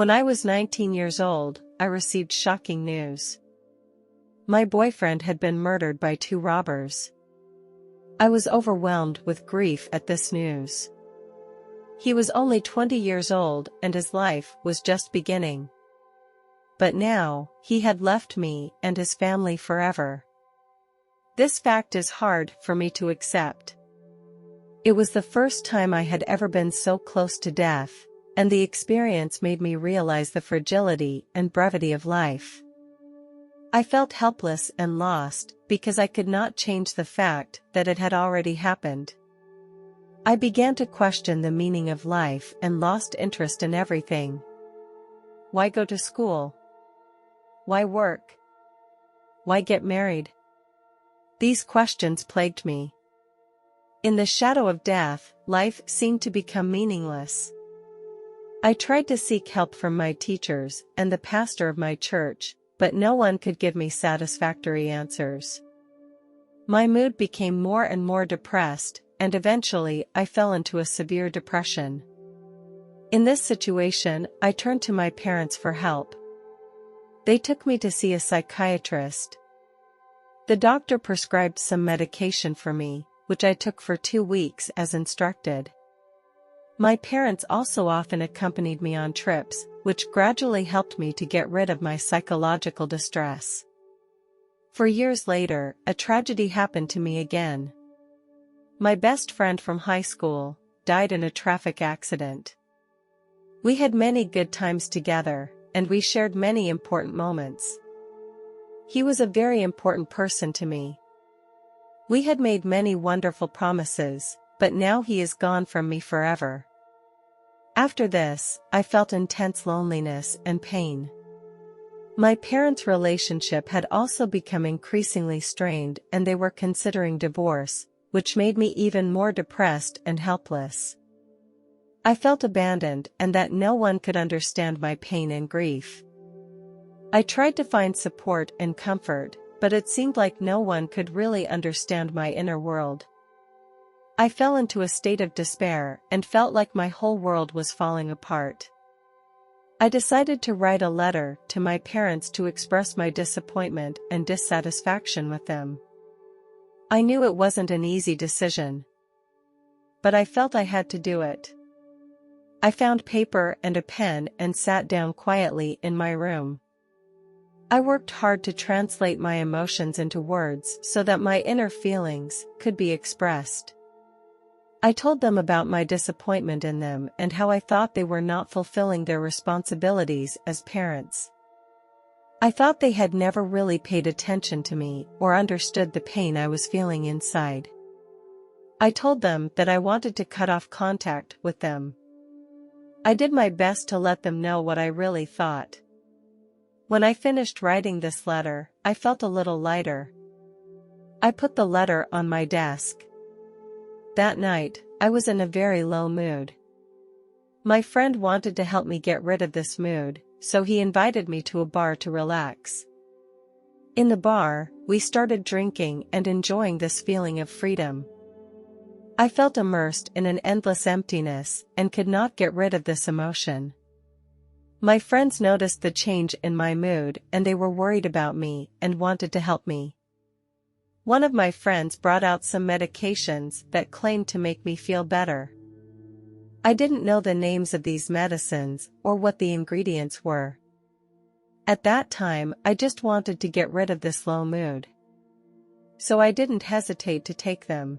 When I was 19 years old, I received shocking news. My boyfriend had been murdered by 2 robbers. I was overwhelmed with grief at this news. He was only 20 years old and his life was just beginning. But now, he had left me and his family forever. This fact is hard for me to accept. It was the first time I had ever been so close to death, and the experience made me realize the fragility and brevity of life. I felt helpless and lost because I could not change the fact that it had already happened. I began to question the meaning of life and lost interest in everything. Why go to school? Why work? Why get married? These questions plagued me. In the shadow of death, life seemed to become meaningless. I tried to seek help from my teachers and the pastor of my church, but no one could give me satisfactory answers. My mood became more and more depressed, and eventually I fell into a severe depression. In this situation, I turned to my parents for help. They took me to see a psychiatrist. The doctor prescribed some medication for me, which I took for 2 weeks as instructed. My parents also often accompanied me on trips, which gradually helped me to get rid of my psychological distress. For years later, a tragedy happened to me again. My best friend from high school died in a traffic accident. We had many good times together, and we shared many important moments. He was a very important person to me. We had made many wonderful promises, but now he is gone from me forever. After this, I felt intense loneliness and pain. My parents' relationship had also become increasingly strained and they were considering divorce, which made me even more depressed and helpless. I felt abandoned and that no one could understand my pain and grief. I tried to find support and comfort, but it seemed like no one could really understand my inner world. I fell into a state of despair and felt like my whole world was falling apart. I decided to write a letter to my parents to express my disappointment and dissatisfaction with them. I knew it wasn't an easy decision, but I felt I had to do it. I found paper and a pen and sat down quietly in my room. I worked hard to translate my emotions into words so that my inner feelings could be expressed. I told them about my disappointment in them and how I thought they were not fulfilling their responsibilities as parents. I thought they had never really paid attention to me or understood the pain I was feeling inside. I told them that I wanted to cut off contact with them. I did my best to let them know what I really thought. When I finished writing this letter, I felt a little lighter. I put the letter on my desk. That night, I was in a very low mood. My friend wanted to help me get rid of this mood, so he invited me to a bar to relax. In the bar, we started drinking and enjoying this feeling of freedom. I felt immersed in an endless emptiness and could not get rid of this emotion. My friends noticed the change in my mood and they were worried about me and wanted to help me. One of my friends brought out some medications that claimed to make me feel better. I didn't know the names of these medicines or what the ingredients were. At that time, I just wanted to get rid of this low mood. So I didn't hesitate to take them.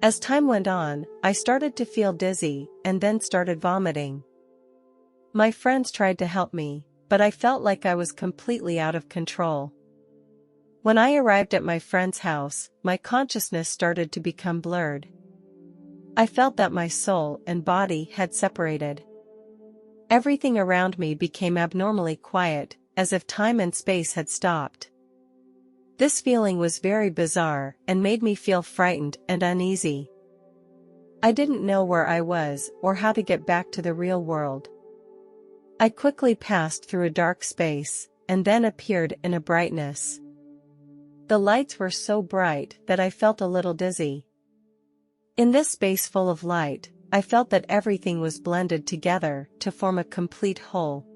As time went on, I started to feel dizzy and then started vomiting. My friends tried to help me, but I felt like I was completely out of control. When I arrived at my friend's house, my consciousness started to become blurred. I felt that my soul and body had separated. Everything around me became abnormally quiet, as if time and space had stopped. This feeling was very bizarre and made me feel frightened and uneasy. I didn't know where I was or how to get back to the real world. I quickly passed through a dark space, and then appeared in a brightness. The lights were so bright that I felt a little dizzy. In this space full of light, I felt that everything was blended together to form a complete whole.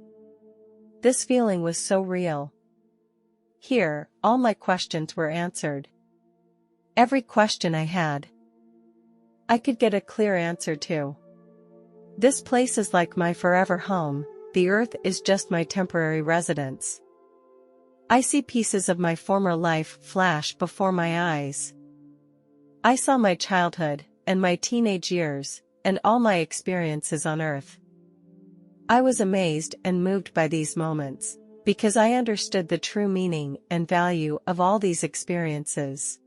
This feeling was so real. Here, all my questions were answered. Every question I had, I could get a clear answer to. This place is like my forever home, the earth is just my temporary residence. I see pieces of my former life flash before my eyes. I saw my childhood, and my teenage years, and all my experiences on earth. I was amazed and moved by these moments, because I understood the true meaning and value of all these experiences.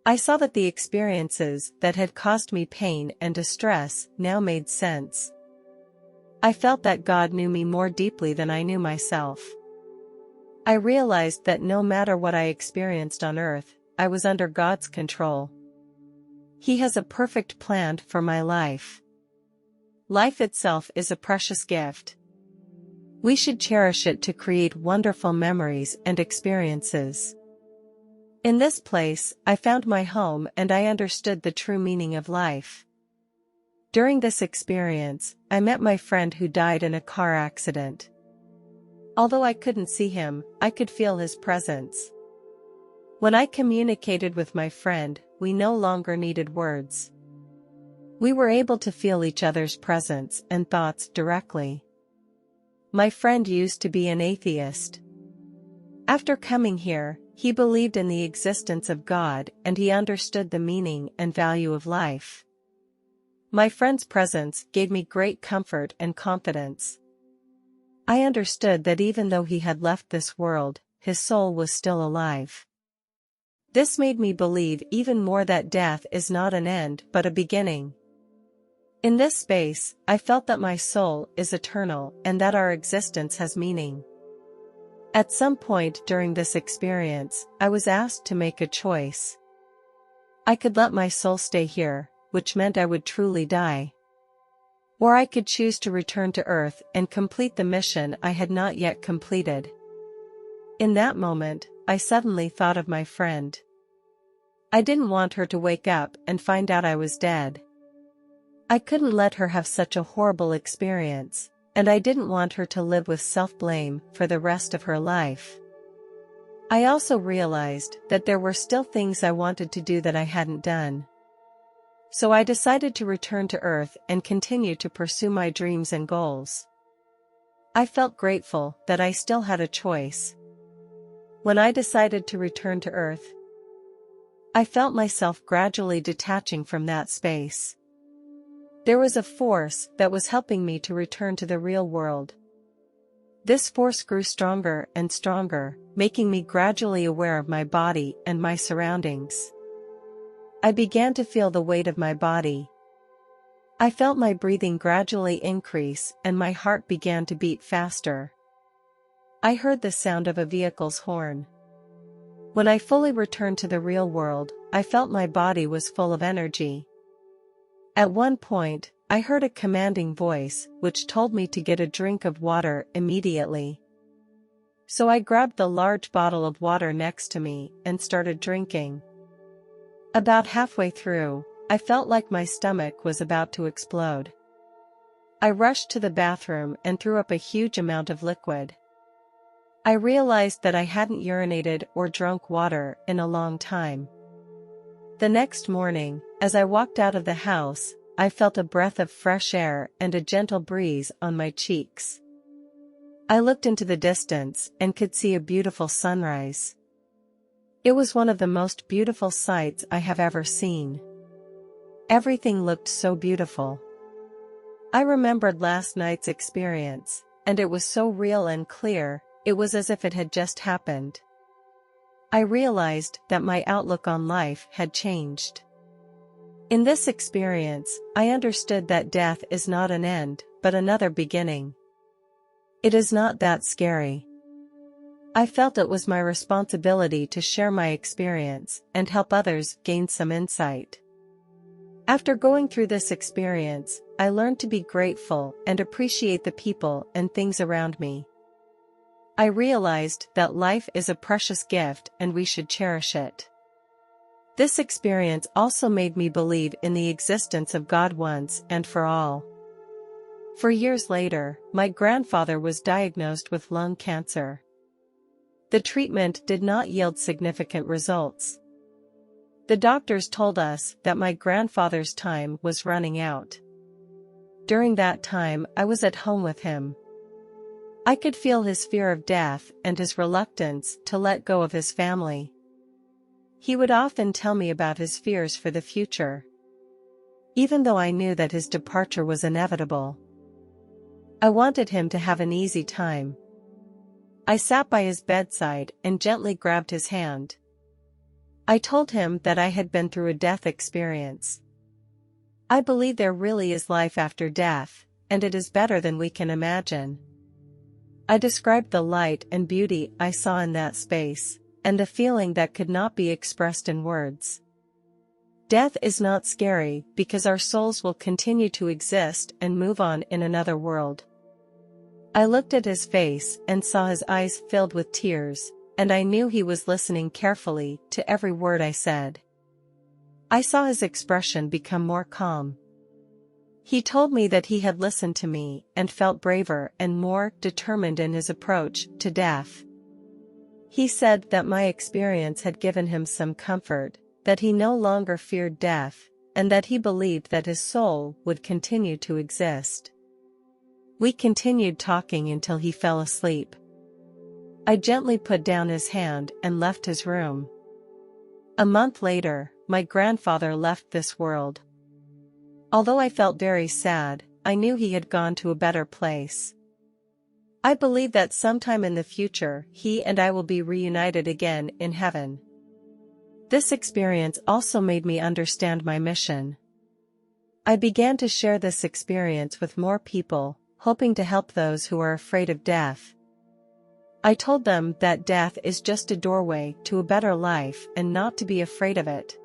I saw that the experiences that had caused me pain and distress now made sense. I felt that God knew me more deeply than I knew myself. I realized that no matter what I experienced on earth, I was under God's control. He has a perfect plan for my life. Life itself is a precious gift. We should cherish it to create wonderful memories and experiences. In this place, I found my home and I understood the true meaning of life. During this experience, I met my friend who died in a car accident. Although I couldn't see him, I could feel his presence. When I communicated with my friend, we no longer needed words. We were able to feel each other's presence and thoughts directly. My friend used to be an atheist. After coming here, he believed in the existence of God and he understood the meaning and value of life. My friend's presence gave me great comfort and confidence. I understood that even though he had left this world, his soul was still alive. This made me believe even more that death is not an end but a beginning. In this space, I felt that my soul is eternal and that our existence has meaning. At some point during this experience, I was asked to make a choice. I could let my soul stay here, which meant I would truly die. Or I could choose to return to Earth and complete the mission I had not yet completed. In that moment, I suddenly thought of my friend. I didn't want her to wake up and find out I was dead. I couldn't let her have such a horrible experience, and I didn't want her to live with self-blame for the rest of her life. I also realized that there were still things I wanted to do that I hadn't done. So I decided to return to Earth and continue to pursue my dreams and goals. I felt grateful that I still had a choice. When I decided to return to Earth, I felt myself gradually detaching from that space. There was a force that was helping me to return to the real world. This force grew stronger and stronger, making me gradually aware of my body and my surroundings. I began to feel the weight of my body. I felt my breathing gradually increase and my heart began to beat faster. I heard the sound of a vehicle's horn. When I fully returned to the real world, I felt my body was full of energy. At one point, I heard a commanding voice which told me to get a drink of water immediately. So I grabbed the large bottle of water next to me and started drinking. About halfway through, I felt like my stomach was about to explode. I rushed to the bathroom and threw up a huge amount of liquid. I realized that I hadn't urinated or drunk water in a long time. The next morning, as I walked out of the house, I felt a breath of fresh air and a gentle breeze on my cheeks. I looked into the distance and could see a beautiful sunrise. It was one of the most beautiful sights I have ever seen. Everything looked so beautiful. I remembered last night's experience, and it was so real and clear, it was as if it had just happened. I realized that my outlook on life had changed. In this experience, I understood that death is not an end, but another beginning. It is not that scary. I felt it was my responsibility to share my experience and help others gain some insight. After going through this experience, I learned to be grateful and appreciate the people and things around me. I realized that life is a precious gift and we should cherish it. This experience also made me believe in the existence of God once and for all. For years later, my grandfather was diagnosed with lung cancer. The treatment did not yield significant results. The doctors told us that my grandfather's time was running out. During that time, I was at home with him. I could feel his fear of death and his reluctance to let go of his family. He would often tell me about his fears for the future, even though I knew that his departure was inevitable. I wanted him to have an easy time. I sat by his bedside and gently grabbed his hand. I told him that I had been through a death experience. I believe there really is life after death, and it is better than we can imagine. I described the light and beauty I saw in that space, and the feeling that could not be expressed in words. Death is not scary because our souls will continue to exist and move on in another world. I looked at his face and saw his eyes filled with tears, and I knew he was listening carefully to every word I said. I saw his expression become more calm. He told me that he had listened to me and felt braver and more determined in his approach to death. He said that my experience had given him some comfort, that he no longer feared death, and that he believed that his soul would continue to exist. We continued talking until he fell asleep. I gently put down his hand and left his room. A month later, my grandfather left this world. Although I felt very sad, I knew he had gone to a better place. I believe that sometime in the future he and I will be reunited again in heaven. This experience also made me understand my mission. I began to share this experience with more people, hoping to help those who are afraid of death. I told them that death is just a doorway to a better life and not to be afraid of it.